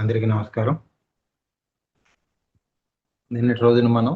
అందరికీ నమస్కారం. నిన్నటి రోజున మనం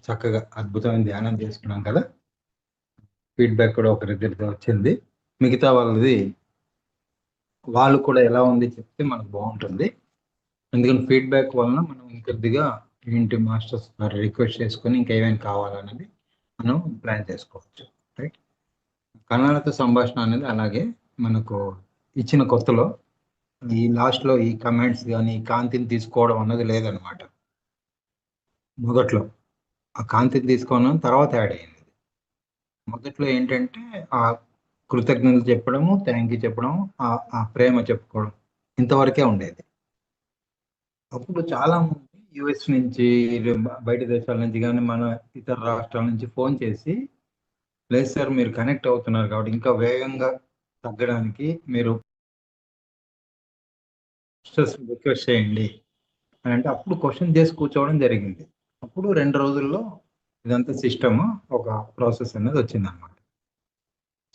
చక్కగా అద్భుతమైన ధ్యానం చేసుకున్నాం కదా. ఫీడ్బ్యాక్ కూడా ఒకరిద్దరితో వచ్చింది. మిగతా వాళ్ళు కూడా ఎలా ఉంది చెప్తే మనకు బాగుంటుంది. ఎందుకంటే ఫీడ్బ్యాక్ వలన మనం ఇంకొద్దిగా ఏంటి మాస్టర్స్ రిక్వెస్ట్ చేసుకొని ఇంకేమైనా కావాలనేది మనం ప్లాన్ చేసుకోవచ్చు. రైట్. కణాలతో సంభాషణ అనేది అలాగే మనకు ఇచ్చిన కొత్తలో ఈ లాస్ట్లో ఈ కమెంట్స్ కానీ కాంతిని తీసుకోవడం అన్నది లేదనమాట. మొదట్లో ఆ కాంతిని తీసుకోవడం తర్వాత యాడ్ అయింది. మొదట్లో ఏంటంటే ఆ కృతజ్ఞతలు చెప్పడము, థ్యాంక్ యూ చెప్పడం, ఆ ప్రేమ చెప్పుకోవడం ఇంతవరకే ఉండేది. అప్పుడు చాలా మంది యుఎస్ నుంచి బయట దేశాల నుంచి కానీ మన ఇతర రాష్ట్రాల నుంచి ఫోన్ చేసి, లేదు సార్ మీరు కనెక్ట్ అవుతున్నారు కాబట్టి ఇంకా వేగంగా తగ్గడానికి మీరు రిక్వెస్ట్ చేయండి అని అంటే అప్పుడు క్వశ్చన్ చేసి కూర్చోవడం జరిగింది. అప్పుడు 2 రోజుల్లో ఇదంతా సిస్టమ్ ఒక ప్రాసెస్ అనేది వచ్చిందనమాట.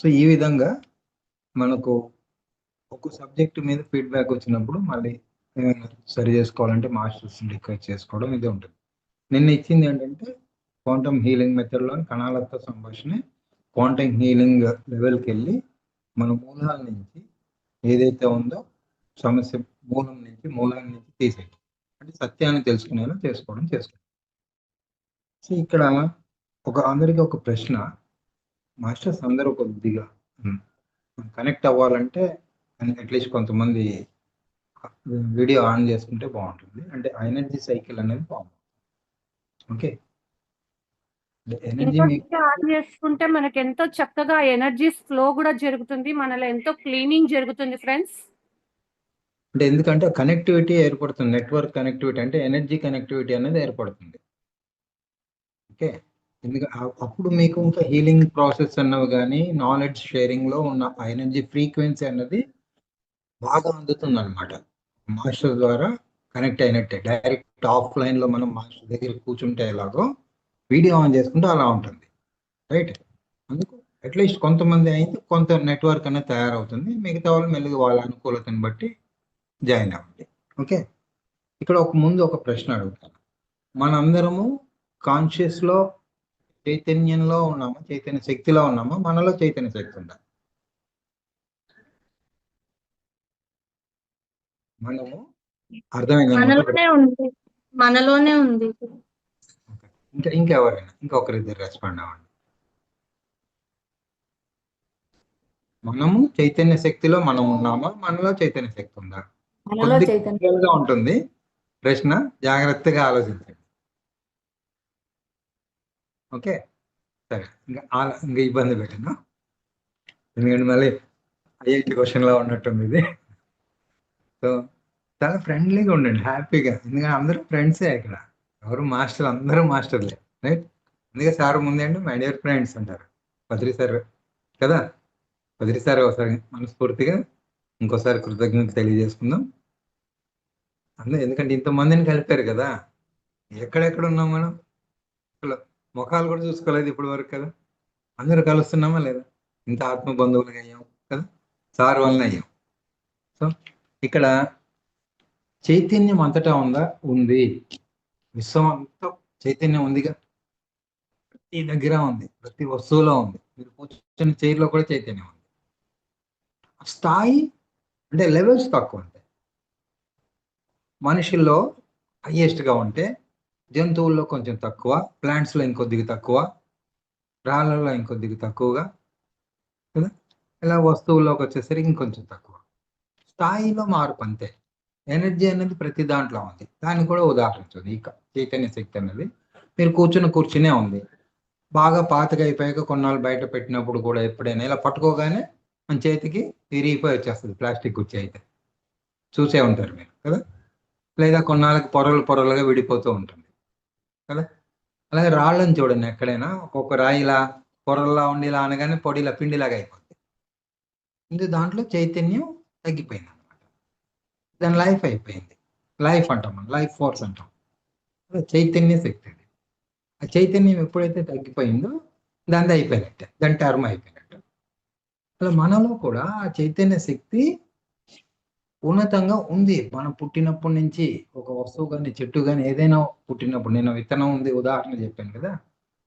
సో ఈ విధంగా మనకు ఒక సబ్జెక్ట్ మీద ఫీడ్బ్యాక్ వచ్చినప్పుడు మళ్ళీ ఏమైనా సరి చేసుకోవాలంటే మాస్టర్స్ రిక్వెస్ట్ చేసుకోవడం ఇది ఉంటుంది. నిన్న ఇచ్చింది ఏంటంటే క్వాంటమ్ హీలింగ్ మెథడ్లో కణాలతో సంభాషణ క్వాంటమ్ హీలింగ్ లెవెల్కి వెళ్ళి మన మూలాల నుంచి ఏదైతే ఉందో సమస్య మూలాల నుంచి తీసేయడం అంటే సత్యాన్ని తెలుసుకునేలా చేసుకోవడం. సో ఇక్కడ అందరికీ ఒక ప్రశ్న, మాస్టర్స్ అందరూ కొద్దిగా కనెక్ట్ అవ్వాలంటే అట్లీస్ట్ కొంతమంది వీడియో ఆన్ చేసుకుంటే బాగుంటుంది. అంటే ఎనర్జీ సైకిల్ అనేది బాగుంటుంది. ఓకే, ఎనర్జీ ఆన్ చేసుకుంటే మనకి ఎంతో చక్కగా ఎనర్జీ ఫ్లో కూడా జరుగుతుంది, మనలో ఎంతో క్లీనింగ్ జరుగుతుంది ఫ్రెండ్స్. అంటే ఎందుకంటే కనెక్టివిటీ ఏర్పడుతుంది, నెట్వర్క్ కనెక్టివిటీ అంటే ఎనర్జీ కనెక్టివిటీ అనేది ఏర్పడుతుంది. ఓకే, ఎందుకంటే అప్పుడు మీకు ఇంకా హీలింగ్ ప్రాసెస్ అన్నవి కానీ నాలెడ్జ్ షేరింగ్ లో ఉన్న ఎనర్జీ ఫ్రీక్వెన్సీ అన్నది బాగా అందుతుంది అనమాట. మాస్టర్ ద్వారా కనెక్ట్ అయినట్టే. డైరెక్ట్ ఆఫ్లైన్ లో మనం మాస్టర్ దగ్గర కూర్చుంటే ఎలాగో వీడియో ఆన్ చేసుకుంటే అలా ఉంటుంది. రైట్. అందుకు అట్లీస్ట్ కొంతమంది అయితే కొంత నెట్వర్క్ అనేది తయారవుతుంది. మిగతా వాళ్ళు మెల్లిగా వాళ్ళ అనుకూలతను బట్టి జాయిన్ అవ్వండి. ఓకే, ఇక్కడ ముందు ఒక ప్రశ్న అడుగుతాను. మనందరము కాన్షియస్ లో చైతన్యంలో ఉన్నామా, చైతన్య శక్తిలో ఉన్నామా, మనలో చైతన్య శక్తి ఉందా? మనము మనలోనే ఉంది. ఇంకెవరైనా ఇంకొకరిద్దరు రెస్పాండ్ అవ్వండి. మనము చైతన్య శక్తిలో మనం ఉన్నామా, మనలో చైతన్య శక్తి ఉందా? కొద్దిగా ఉంటుంది ప్రశ్న, జాగ్రత్తగా ఆలోచించండి. ఓకే, సరే. ఇంకా ఇబ్బంది పెట్టను, ఎందుకంటే మళ్ళీ ఐఐటి క్వశ్చన్లో ఉన్నట్టుంది ఇది. సో చాలా ఫ్రెండ్లీగా ఉండండి, హ్యాపీగా. ఎందుకంటే అందరూ ఫ్రెండ్సే ఇక్కడ, ఎవరు మాస్టర్, అందరూ మాస్టర్లే. రైట్. అందుకే సార్ ముందే అంటే మై డియర్ ఫ్రెండ్స్ అంటారు. బద్రి సార్ కదా, బద్రి సార్ ఒకసారి మనస్ఫూర్తిగా ఇంకోసారి కృతజ్ఞత తెలియజేసుకుందాం. ఎందుకంటే ఇంతమందిని కలిపారు కదా, ఎక్కడెక్కడ ఉన్నాం మనం, ముఖాలు కూడా చూసుకోలేదు ఇప్పటి వరకు కదా. అందరూ కలుస్తున్నామా లేదా? ఇంత ఆత్మ బంధువులుగా అయ్యాం కదా, సార్ వలన అయ్యాం. సో ఇక్కడ చైతన్యం అంతటా ఉంది. విశ్వం అంతా చైతన్యం ఉందిగా, ప్రతి దగ్గర ఉంది, ప్రతి వస్తువులో ఉంది. మీరు కూర్చొని చైర్లో కూడా చైతన్యం ఉంది. స్థాయి అంటే లెవెల్స్ తక్కువ ఉంటాయి. మనుషుల్లో హైయెస్ట్గా ఉంటే, జంతువుల్లో కొంచెం తక్కువ, ప్లాంట్స్లో ఇంకొద్దిగా తక్కువ, రాళ్ళలో ఇంకొద్దిగా తక్కువగా కదా, ఇలా వస్తువుల్లోకి వచ్చేసరికి ఇంకొంచెం తక్కువ. స్థాయిలో మార్పు అంతే. ఎనర్జీ అనేది ప్రతి దాంట్లో ఉంది. దాన్ని కూడా ఉదాహరించండి. ఇక చైతన్య శక్తి అనేది మీరు కూర్చునే ఉంది. బాగా పాతగా అయిపోయాక కొన్నాళ్ళు బయట పెట్టినప్పుడు కూడా ఎప్పుడైనా ఇలా పట్టుకోగానే మన చేతికి విరిగిపోయి వచ్చేస్తుంది, ప్లాస్టిక్ కుర్చీ అయితే చూసే ఉంటారు మీరు కదా. లేదా కొన్నాళ్ళకి పొరలుగా విడిపోతూ ఉంటుంది కదా. అలాగే రాళ్ళని చూడండి, ఎక్కడైనా ఒక్కొక్క రాయి ఇలా పొరల్లా ఉండి ఇలా అనగానే పొడిలా పిండిలాగా అయిపోతుంది. ఇందుకు దాంట్లో చైతన్యం తగ్గిపోయింది అనమాట. దాని లైఫ్ అయిపోయింది. లైఫ్ అంటాం మనం, లైఫ్ ఫోర్స్ అంటాం. చైతన్య శక్తి అది. ఆ చైతన్యం ఎప్పుడైతే తగ్గిపోయిందో దాని అయిపోయినట్టే, దాని టర్మ్ అయిపోయినట్టు. అలా మనలో కూడా ఆ చైతన్య శక్తి ఉన్నతంగా ఉంది. మనం పుట్టినప్పటి నుంచి ఒక వస్తువు కానీ, చెట్టు కానీ ఏదైనా పుట్టినప్పుడు నేను విత్తనం ఉంది ఉదాహరణ చెప్పాను కదా!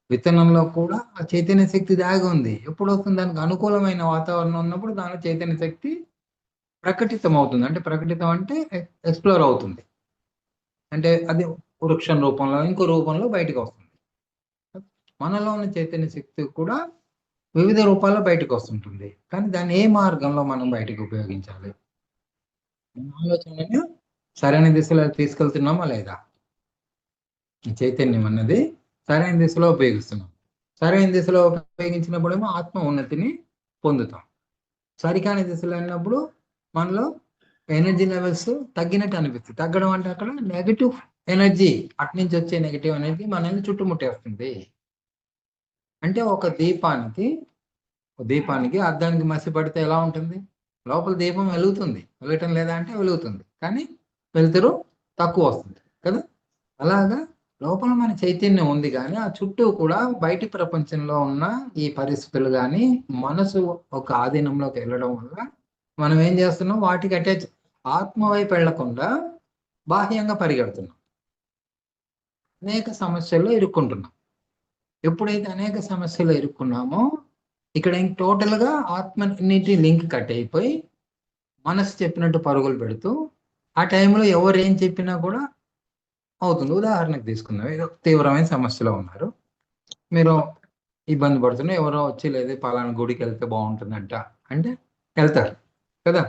విత్తనంలో కూడా ఆ చైతన్య శక్తి దాగి ఉంది. ఎప్పుడొస్తుంది దానికి అనుకూలమైన వాతావరణం ఉన్నప్పుడు దానిలో చైతన్య శక్తి ప్రకటితం అవుతుంది. అంటే ప్రకటితం అంటే ఎక్స్‌ప్లోర్ అవుతుంది. అంటే అది వృక్షం రూపంలో, ఇంకో రూపంలో బయటికొస్తుంది. మనలో ఉన్న చైతన్య శక్తి కూడా వివిధ రూపాల్లో బయటకొస్తుంటుంది. కానీ దాన్ని ఏ మార్గంలో మనం బయటికి ఉపయోగించాలి? మన ఆలోచనలను సరైన దిశలో తీసుకెళ్తున్నామా లేదా? ఈ చైతన్యం అన్నది సరైన దిశలో ఉపయోగిస్తున్నాం. సరైన దిశలో ఉపయోగించినప్పుడేమో ఆత్మ ఉన్నతిని పొందుతాం. సరికాని దిశలో వెళ్ళినప్పుడు మనలో ఎనర్జీ లెవెల్స్ తగ్గినట్టు అనిపిస్తుంది. తగ్గడం అంటే అక్కడ నెగెటివ్ ఎనర్జీ అటునుంచి వచ్చే నెగెటివ్ ఎనర్జీ మనల్ని చుట్టుముట్టేస్తుంది. అంటే ఒక దీపానికి అద్దానికి మసి పడితే ఎలా ఉంటుంది? లోపల దీపం వెలుగుతుంది. వెలగటం లేదా అంటే వెలుగుతుంది. కానీ వెలుతురు తక్కువ వస్తుంది కదా! అలాగా లోపల మన చైతన్యం ఉంది గానీ, ఆ చుట్టూ కూడా బయటి ప్రపంచంలో ఉన్న ఈ పరిస్థితులు గానీ, మనసు ఒక ఆధీనంలోకి వెళ్ళడం వల్ల మనం ఏం చేస్తున్నాం? వాటికి అటాచ్ ఆత్మ వైపు వెళ్ళకుండా బాహ్యంగా పరిగెడుతున్నాం. అనేక సమస్యల్లో ఇరుక్కుంటున్నాం. ఎప్పుడైతే అనేక సమస్యల్లో ఇరుక్కున్నామో, ఇక్కడ ఇంక టోటల్‌గా ఆత్మనికి లింక్ కట్ అయిపోయి, మనసు చెప్పినట్టు పరుగులు పెడుతూ, ఆ టైంలో ఎవరు ఏం చెప్పినా కూడా అవుతుంది. ఉదాహరణకు తీసుకుందాం. ఏదో తీవ్రమైన సమస్యలో ఉన్నారు. మీరు ఇబ్బంది పడుతున్నారు. ఎవరో వచ్చి లేదు పలానా గుడికెళ్తే బావుంటుందంట అంటే ఎళ్తారు కదా!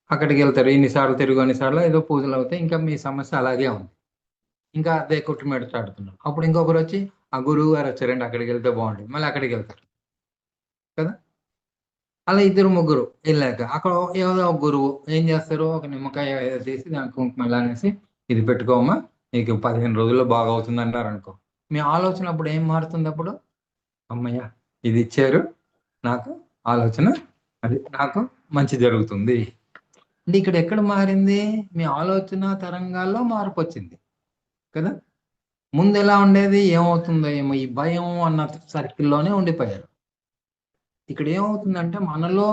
అక్కడికెళ్తారు. ఇన్ని సార్లు తిరుగు అన్ని సార్లు ఏదో పూజలవుతాయి. ఇంకా మీ సమస్య అలాగే ఉంది. ఇంకా అదే కొట్టుమిట్టాడుతున్నారు. అప్పుడు ఇంకొకరొచ్చి ఆ గురువు గారు వచ్చారండి అక్కడికెళ్తే బావుంటుంది. మళ్ళీ అక్కడికెళ్తారు కదా! అలా ఇద్దరు, ముగ్గురు ఎళ్ళాక అక్కడ ఏదో ఒక గురువు ఏం చేస్తారు? ఒక నిమ్మకాయ ఏదో తీసి దానికి కుంకుమ అనేసి ఇది పెట్టుకోమ్మా నీకు 15 రోజుల్లో బాగవుతుందన్నారనుకో. మీ ఆలోచన అప్పుడు ఏం మారుతుందప్పుడు? హమ్మయ్య! ఇది ఇచ్చారు. నాకు ఆలోచన అది నాకు మంచి జరుగుతుంది. అంటే ఇక్కడ ఎక్కడ మారింది? మీ ఆలోచన తరంగాల్లో మార్పొచ్చింది. కదా! ముందెలా ఉండేది? ఏమవుతుందో ఏమో ఈ భయం అన్న సర్కిల్‌లోనే ఉండిపోయారు. ఇక్కడ ఏమవుతుందంటే మనలో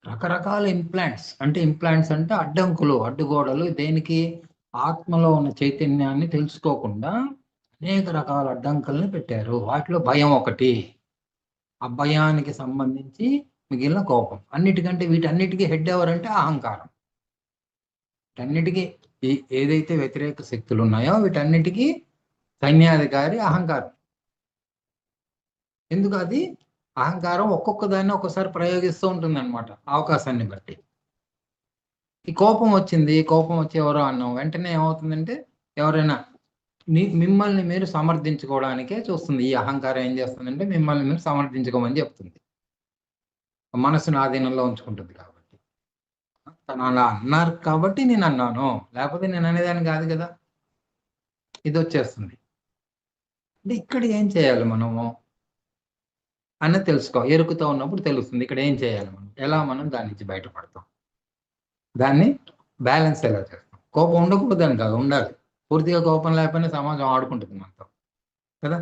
రకరకాల ఇంప్లాంట్స్ అంటే అడ్డంకులు, అడ్డుగోడలు దేనికి? ఆత్మలో ఉన్న చైతన్యాన్ని తెలుసుకోకుండా అనేక రకాల అడ్డంకుల్ని పెట్టారు. వాటిలో భయం ఒకటి. ఆ భయానికి సంబంధించి మిగిలిన కోపం. అన్నిటికంటే వీటన్నిటికి హెడ్ ఎవరంటే అహంకారం. వీటన్నిటికి ఏదైతే వ్యతిరేక శక్తులున్నాయో వీటన్నిటికి సైన్యాధికారి అహంకారం. ఎందుకు అది? అహంకారం ఒక్కొక్క దాన్ని ఒక్కోసారి ప్రయోగిస్తూ ఉంటుందన్నమాట అవకాశాన్ని బట్టి. ఈ కోపం వచ్చింది. కోపం వచ్చి ఎవరో అన్నాం. వెంటనే ఏమవుతుందంటే ఎవరైనా మిమ్మల్ని మీరు సమర్థించుకోవడానికే చూస్తుంది. ఈ అహంకారం ఏం చేస్తుందంటే మిమ్మల్ని మీరు సమర్థించుకోమని చెప్తుంది. మనసుని ఆధీనంలో ఉంచుకుంటుంది కాబట్టి. తను అలా అన్నారు కాబట్టి నేనన్నాను. లేకపోతే నేను అనేదాన్ని కాదు కదా! ఇదొచ్చేస్తుంది. అంటే ఇక్కడ ఏం చేయాలి మనము? అన్నది తెలుసుకో. ఎరుకుతో ఉన్నప్పుడు తెలుస్తుంది. ఇక్కడ ఏం చేయాలి మనం? ఎలా మనం దాని నుంచి బయటపడతాం? దాన్ని బ్యాలెన్స్ ఎలా చేస్తాం? కోపం ఉండకూడదని కాదు. ఉండాలి. పూర్తిగా కోపం లేకపోయినా సమాజం ఆడుకుంటుంది మనతో. కదా!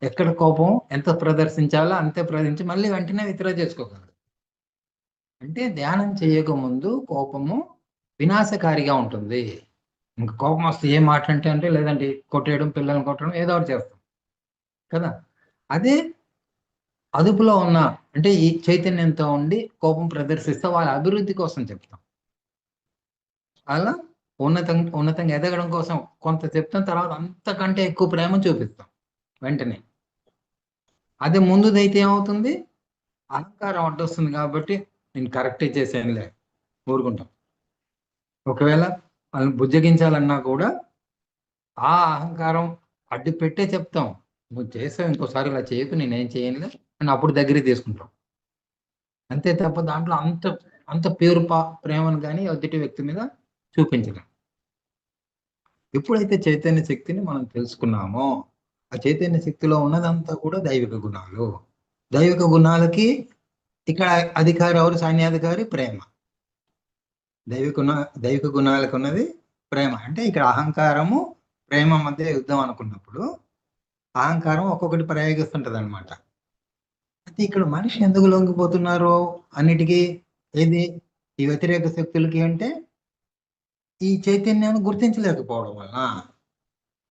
ఎక్కడ కోపం ఎంత ప్రదర్శించాలో అంతే ప్రదర్శించి మళ్ళీ వెంటనే విత్‌డ్రా చేసుకోగలరు. అంటే ధ్యానం చేయకముందు కోపము వినాశకారిగా ఉంటుంది. ఇంక కోపం వస్తే ఏం మాటలంటే అంటే లేదంటే కొట్టేయడం, పిల్లల్ని కొట్టడం ఏదో ఒకటి చేస్తాం. కదా! అదే అదుపులో ఉన్న అంటే ఈ చైతన్యంతో ఉండి కోపం ప్రదర్శిస్తే వాళ్ళ అభివృద్ధి కోసం చెప్తాం. అలా ఉన్నతంగా ఎదగడం కోసం కొంత చెప్తాం. తర్వాత అంతకంటే ఎక్కువ ప్రేమ చూపిస్తాం వెంటనే. అదే ముందుదైతే ఏమవుతుంది? అహంకారం అడ్డొస్తుంది కాబట్టి నేను కరెక్టే చేశానులే ఊరుకుంటాం. ఒకవేళ వాళ్ళని బుజ్జగించాలన్నా కూడా ఆ అహంకారం అడ్డు పెట్టే చెప్తాం. నువ్వు చేసావు ఇంకోసారి ఇలా చేయకు నేనేం చేయనులే అని అప్పుడు దగ్గరికి తీసుకుంటాం. అంతే తప్ప దాంట్లో అంత ప్యూర్ ప్రేమను గాని ఎదుటి వ్యక్తి మీద చూపించలేం. ఎప్పుడైతే చైతన్య శక్తిని మనం తెలుసుకున్నామో, ఆ చైతన్య శక్తిలో ఉన్నదంతా కూడా దైవిక గుణాలు. దైవిక గుణాలకి ఇక్కడ అధికారి ఎవరు? సైన్యాధికారి ప్రేమ. దైవిక గుణాలకున్నది ప్రేమ. అంటే ఇక్కడ అహంకారము, ప్రేమ మధ్య యుద్ధం అనుకున్నప్పుడు, అహంకారం ఒక్కొక్కటి ప్రయోగిస్తుంటదనమాట. అయితే ఇక్కడ మనిషి ఎందుకు లొంగిపోతున్నారు అన్నిటికి? ఏది? ఈ వ్యతిరేక శక్తులకి అంటే ఈ చైతన్యాన్ని గుర్తించలేకపోవడం వలన